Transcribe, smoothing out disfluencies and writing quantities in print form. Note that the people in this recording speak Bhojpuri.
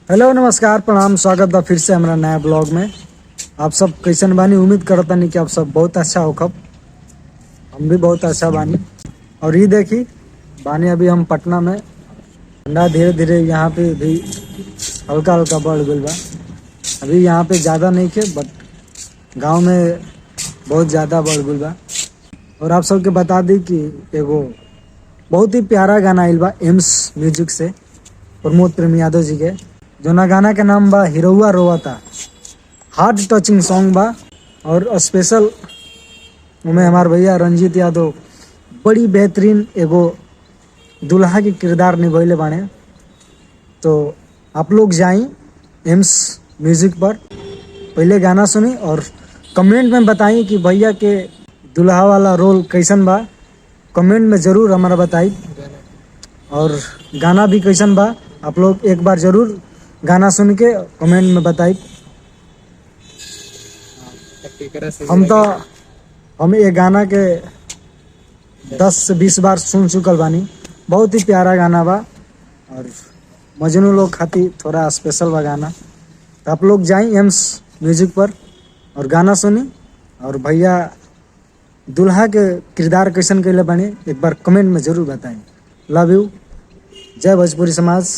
हेलो नमस्कार प्रणाम, स्वागत बा फिर से हमारा नया ब्लॉग में। आप सब कैसन बानी? उम्मीद करता नहीं कि आप सब बहुत अच्छा होखब। हम भी बहुत अच्छा बानी। और ये देखी बानी अभी हम पटना में। ठंडा धीरे धीरे यहाँ पे भी हल्का हल्का बढ़ गई बा। अभी यहाँ पे ज़्यादा नहीं खे, बट गांव में बहुत ज़्यादा बढ़ गई बा। और आप सबके बता दी कि एगो बहुत ही प्यारा गाना आइल बा एम्स म्यूजिक से, प्रमोद प्रेम यादव जी के। जोना गाना के नाम बा हिरौआ रोवाता। हार्ट टचिंग सॉन्ग बा। और स्पेशल उमें हमार भैया रंजीत यादव बड़ी बेहतरीन एगो दुल्हा के किरदार निभैले बाने। तो आप लोग जाई एम्स म्यूजिक पर, पहले गाना सुनी और कमेंट में बताई कि भैया के दुल्हा वाला रोल कैसन बा। कमेंट में ज़रूर हमारा बताई। और गाना भी कैसन बा आप लोग एक बार ज़रूर गाना सुन के कमेंट में बताई। हम ये गाना के 10 से 20 बार सुन चुकल बानी। बहुत ही प्यारा गाना बा और मजनू लोग खातिर थोड़ा स्पेशल बा गाना। तो आप लोग जाई एम्स म्यूजिक पर और गाना सुनी। और भैया दुल्हा के किरदार कैसन कैले बानी एक बार कमेंट में ज़रूर बताएं। Love you. जय भोजपुरी समाज।